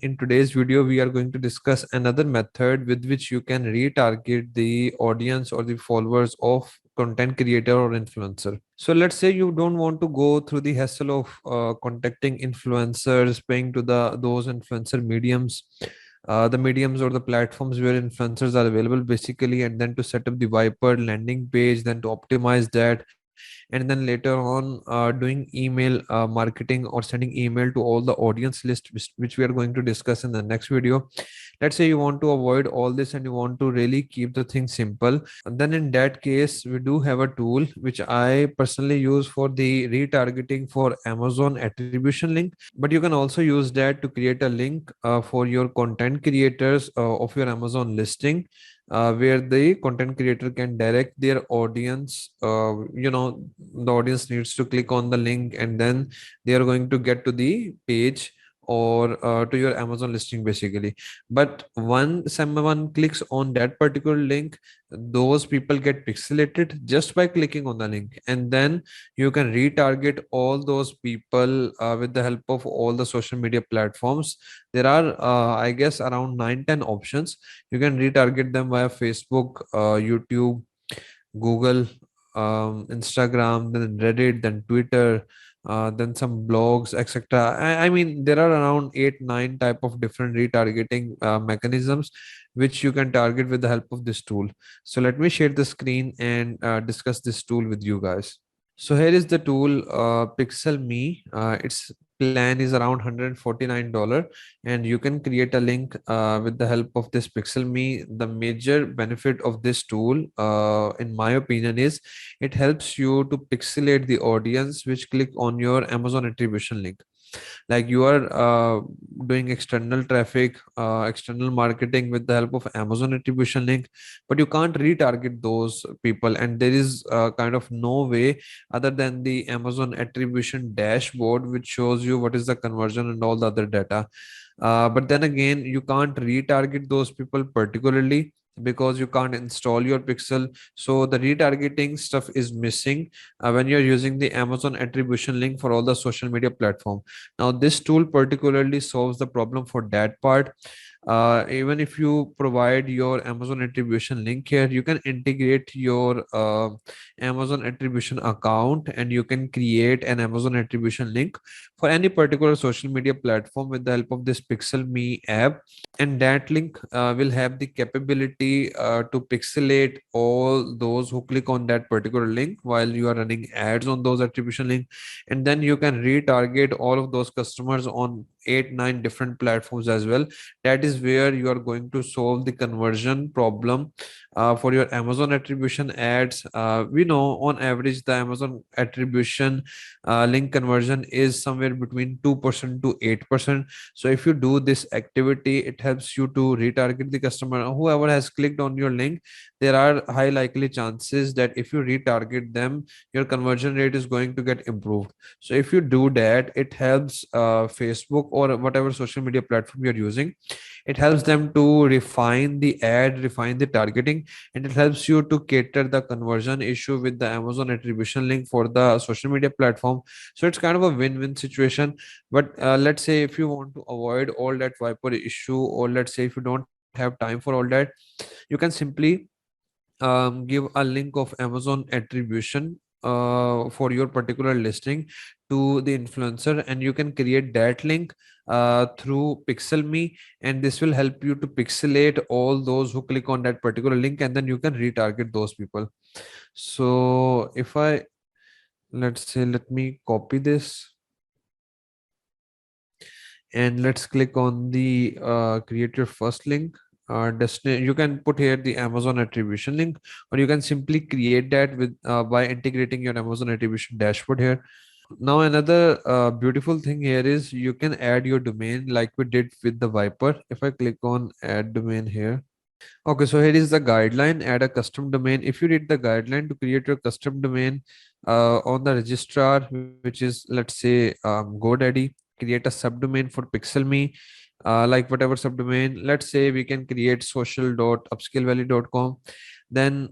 In today's video, we are going to discuss another method with which you can retarget the audience or the followers of content creator or influencer. So let's say you don't want to go through the hassle of contacting influencers, paying to those influencer mediums, the mediums or the platforms where influencers are available basically, and then to set up the Viper landing page, then to optimize that, and then later on doing email marketing or sending email to all the audience list, which we are going to discuss in the next video. Let's say you want to avoid all this and you want to really keep the thing simple, and then in that case we do have a tool which I personally use for the retargeting for Amazon attribution link. But you can also use that to create a link for your content creators of your Amazon listing, where the content creator can direct their audience. The audience needs to click on the link and then they are going to get to the page or to your Amazon listing basically. But when someone clicks on that particular link, those people get pixelated just by clicking on the link, and then you can retarget all those people with the help of all the social media platforms. There are I guess around 9-10 options. You can retarget them via Facebook, YouTube, Google, Instagram, then Reddit, then Twitter, then some blogs, etc. I mean, there are around 8-9 type of different retargeting mechanisms which you can target with the help of this tool. So let me share the screen and discuss this tool with you guys. So here is the tool, Pixelme. Its plan is around $149, and you can create a link with the help of this Pixelme. The major benefit of this tool, in my opinion, is it helps you to pixelate the audience which click on your Amazon attribution link. Like you are doing external traffic, external marketing with the help of Amazon attribution link, but you can't retarget those people, and there is kind of no way other than the Amazon attribution dashboard which shows you what is the conversion and all the other data. But then again, you can't retarget those people particularly because you can't install your pixel. So the retargeting stuff is missing when you're using the Amazon attribution link for all the social media platform. Now this tool particularly solves the problem for that part. Even if you provide your Amazon attribution link here, you can integrate your Amazon attribution account and you can create an Amazon attribution link for any particular social media platform with the help of this Pixel Me app. And that link will have the capability to pixelate all those who click on that particular link while you are running ads on those attribution link. And then you can retarget all of those customers on 8-9 different platforms as well. That is where you are going to solve the conversion problem for your Amazon attribution ads. We know on average the Amazon attribution link conversion is somewhere between 2% to 8%. So if you do this activity, it helps you to retarget the customer whoever has clicked on your link. There are high likely chances that if you retarget them, your conversion rate is going to get improved. So if you do that, it helps Facebook or whatever social media platform you're using. It helps them to refine the ad, refine the targeting, and it helps you to cater the conversion issue with the Amazon attribution link for the social media platform. So it's kind of a win-win situation. But let's say if you want to avoid all that Viper issue, or let's say if you don't have time for all that, you can simply give a link of Amazon attribution for your particular listing to the influencer, and you can create that link through Pixelme, and this will help you to pixelate all those who click on that particular link, and then you can retarget those people. So if I, let's say, let me copy this and let's click on the create your first link. You can put here the Amazon attribution link, or you can simply create that with by integrating your Amazon attribution dashboard here. Now another beautiful thing here is you can add your domain like we did with the Viper. If I click on add domain here. Okay, so here is the guideline, add a custom domain. If you read the guideline to create your custom domain on the registrar, which is, let's say, GoDaddy, create a subdomain for Pixelme, like whatever subdomain. Let's say we can create social.upskillvalley.com. then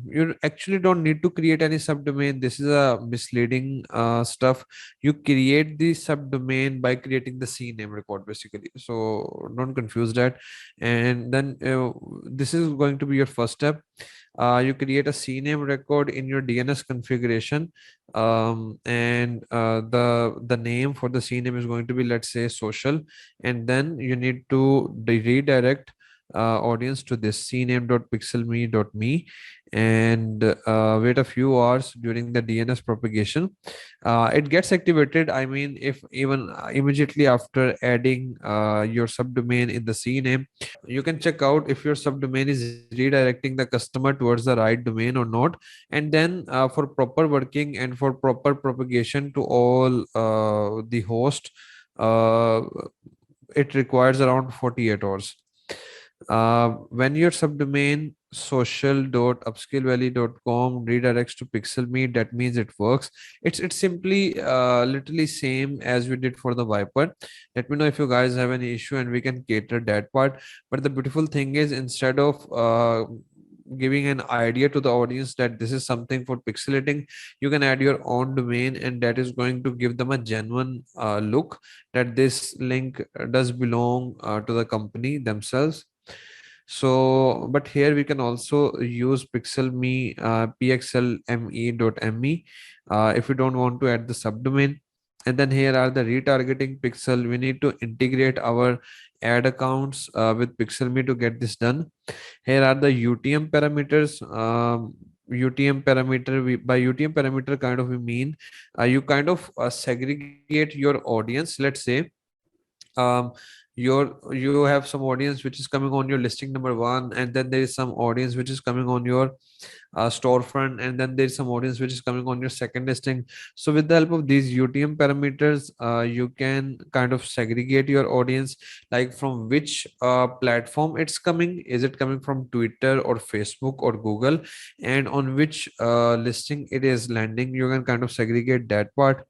you actually don't need to create any subdomain. This is a misleading stuff. You create the subdomain by creating the CNAME record basically, so don't confuse that. And then this is going to be your first step. You create a CNAME record in your DNS configuration, and the name for the CNAME is going to be, let's say, social, and then you need to redirect audience to this cname.pixelme.me, and wait a few hours during the DNS propagation. It gets activated, I mean, if even immediately after adding your subdomain in the CNAME. You can check out if your subdomain is redirecting the customer towards the right domain or not. And then for proper working and for proper propagation to all the host, uh, it requires around 48 hours. When your subdomain social.upskillvalley.com redirects to Pixelme, that means it works. It's simply literally same as we did for the Viper. Let me know if you guys have any issue and we can cater that part. But the beautiful thing is, instead of giving an idea to the audience that this is something for pixelating, you can add your own domain, and that is going to give them a genuine look that this link does belong to the company themselves. So, but here we can also use pixelme, pxlme.me, if you don't want to add the subdomain. And then here are the retargeting pixel. We need to integrate our ad accounts with pixelme to get this done. Here are the UTM parameters. UTM parameter, by UTM parameter kind of we mean you kind of segregate your audience. Let's say um you have some audience which is coming on your listing number one, and then there is some audience which is coming on your storefront, and then there's some audience which is coming on your second listing. So with the help of these UTM parameters, you can kind of segregate your audience, like from which platform it's coming. Is it coming from Twitter or Facebook or Google, and on which listing it is landing? You can kind of segregate that part.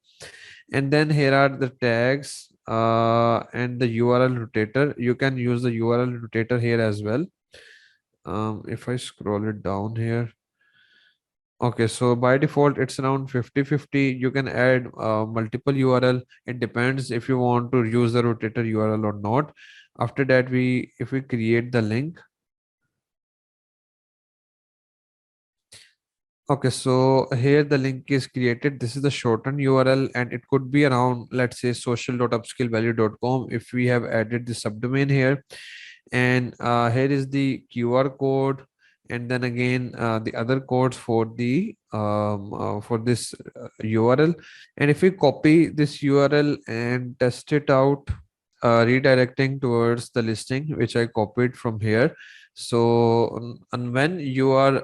And then here are the tags and the URL rotator. You can use the URL rotator here as well. If I scroll it down here. Okay, so by default, it's around 50-50. You can add multiple URL. It depends if you want to use the rotator URL or not. After that, if we create the link. Okay, so here the link is created. This is the shortened URL, and it could be around, let's say, social.upskillvalue.com if we have added the subdomain here. And here is the QR code, and then again the other codes for this URL. And if we copy this URL and test it out, redirecting towards the listing which I copied from here. So and when you are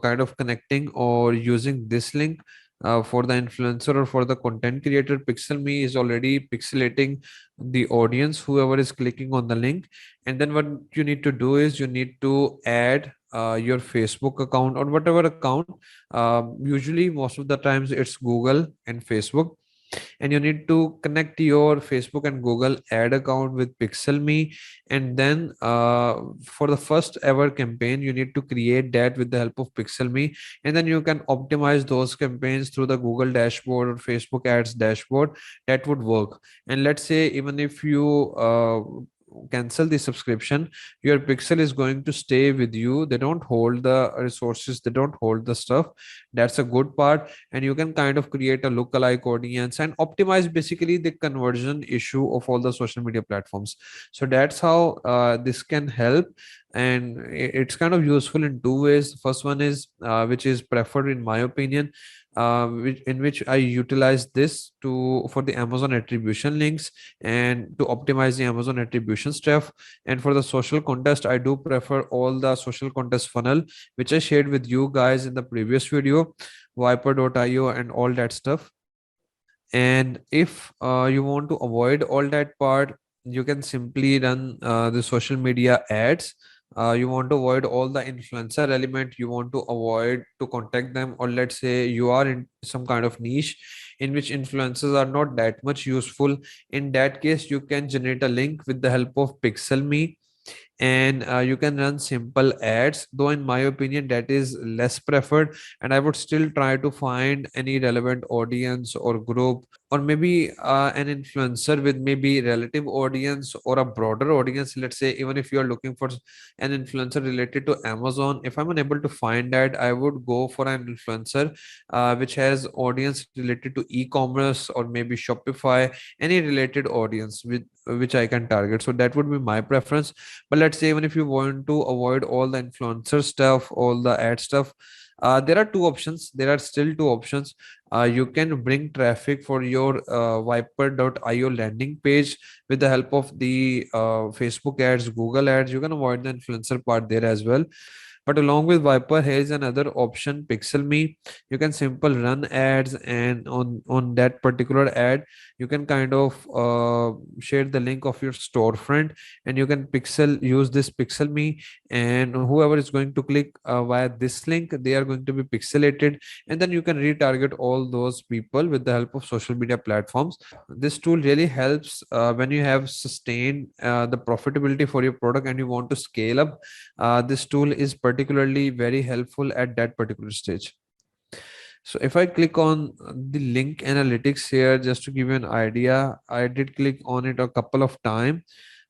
kind of connecting or using this link for the influencer or for the content creator, Pixelme is already pixelating the audience, whoever is clicking on the link. And then what you need to do is you need to add your Facebook account or whatever account. Usually, most of the times it's Google and Facebook, and you need to connect your Facebook and Google ad account with Pixelme. And then for the first ever campaign, you need to create that with the help of Pixelme, and then you can optimize those campaigns through the Google dashboard or Facebook ads dashboard. That would work. And let's say even if you cancel the subscription, your pixel is going to stay with you. They don't hold the resources, they don't hold the stuff. That's a good part. And you can kind of create a lookalike audience and optimize basically the conversion issue of all the social media platforms. So that's how this can help. And it's kind of useful in two ways. First one is which is preferred in my opinion, in which I utilize this to for the Amazon attribution links and to optimize the Amazon attribution stuff. And for the social contest, I do prefer all the social contest funnel, which I shared with you guys in the previous video, Viper.io and all that stuff. And if you want to avoid all that part, you can simply run the social media ads. You want to avoid all the influencer element, you want to avoid to contact them, or let's say you are in some kind of niche in which influencers are not that much useful. In that case, you can generate a link with the help of Pixelme. and you can run simple ads, though in my opinion that is less preferred, and I would still try to find any relevant audience or group, or maybe an influencer with maybe relative audience or a broader audience. Let's say even if you are looking for an influencer related to Amazon, if I'm unable to find that, I would go for an influencer which has audience related to e-commerce or maybe Shopify, any related audience with which I can target. So that would be my preference. But let's say even if you want to avoid all the influencer stuff, all the ad stuff, there are two options. There are still two options. You can bring traffic for your Viper.io landing page with the help of the Facebook ads, Google ads. You can avoid the influencer part there as well. But along with Viper, here is another option, Pixelme. You can simple run ads, and on that particular ad, you can kind of share the link of your storefront, and you can pixel use this Pixelme, and whoever is going to click via this link, they are going to be pixelated, and then you can retarget all those people with the help of social media platforms. This tool really helps when you have sustained the profitability for your product and you want to scale up. This tool is particularly very helpful at that particular stage. So if I click on the link analytics here, just to give you an idea, I did click on it a couple of times.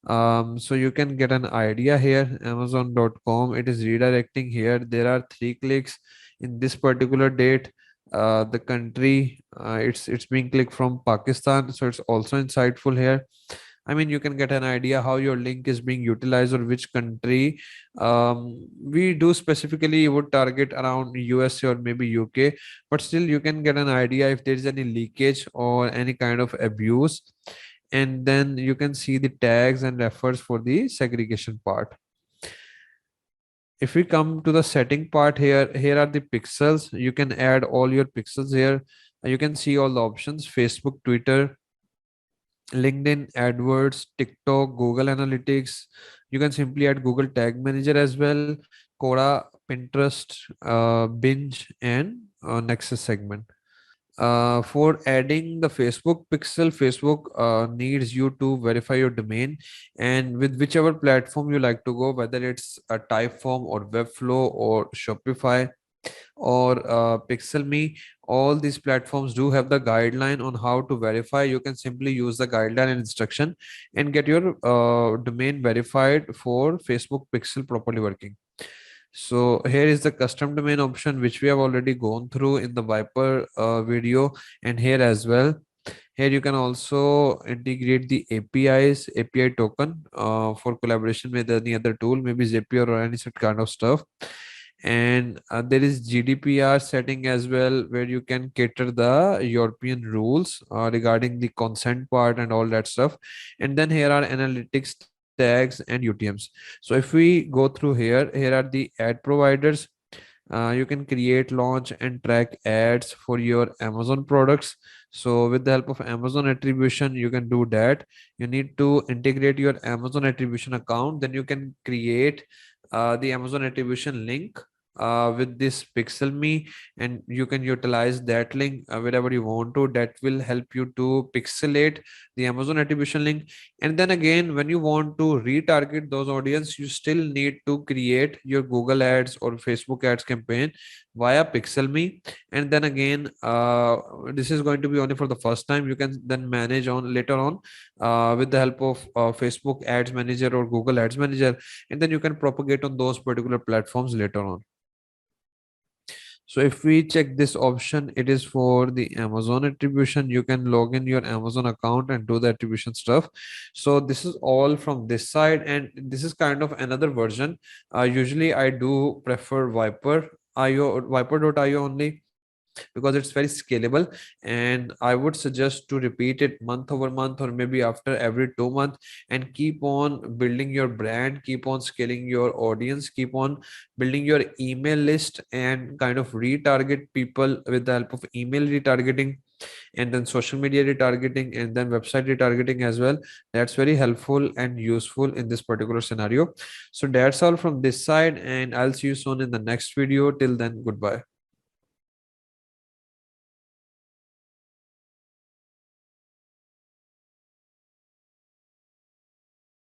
So you can get an idea here, amazon.com, it is redirecting here. There are 3 clicks in this particular date. The country, it's being clicked from Pakistan, so it's also insightful here. I mean, you can get an idea how your link is being utilized or which country. We do specifically would target around USA or maybe UK, but still you can get an idea if there is any leakage or any kind of abuse. And then you can see the tags and refers for the segregation part. If we come to the setting part here, here are the pixels. You can add all your pixels here. You can see all the options: Facebook, Twitter, LinkedIn, AdWords, TikTok, Google Analytics. You can simply add Google Tag Manager as well, Quora, Pinterest, Binge, and Nexus segment. For adding the Facebook pixel, Facebook needs you to verify your domain, and with whichever platform you like to go, whether it's a Typeform or Webflow or Shopify or Pixelme, all these platforms do have the guideline on how to verify. You can simply use the guideline and instruction and get your domain verified for Facebook Pixel properly working. So here is the custom domain option, which we have already gone through in the Viper video, and here as well. Here you can also integrate the APIs, API token for collaboration with any other tool, maybe Zapier or any such kind of stuff. And there is GDPR setting as well, where you can cater the European rules regarding the consent part and all that stuff. And then here are analytics tags and UTMs. So if we go through here, here are the ad providers. You can create, launch, and track ads for your Amazon products. So with the help of Amazon attribution, you can do that. You need to integrate your Amazon attribution account. Then you can create the Amazon attribution link with this Pixelme, and you can utilize that link wherever you want to. That will help you to pixelate the Amazon attribution link. And then again, when you want to retarget those audience, you still need to create your Google ads or Facebook ads campaign via Pixelme. And then again, this is going to be only for the first time. You can then manage on later on with the help of Facebook ads manager or Google ads manager, and then you can propagate on those particular platforms later on. So if we check this option, it is for the Amazon attribution. You can log in your Amazon account and do the attribution stuff. So this is all from this side, and this is kind of another version. Usually I do prefer Viper.io only, because it's very scalable, and I would suggest to repeat it month over month or maybe after every 2 months, and keep on building your brand, keep on scaling your audience, keep on building your email list, and kind of retarget people with the help of email retargeting, and then social media retargeting, and then website retargeting as well. That's very helpful and useful in this particular scenario. So that's all from this side, and I'll see you soon in the next video. Till then, goodbye.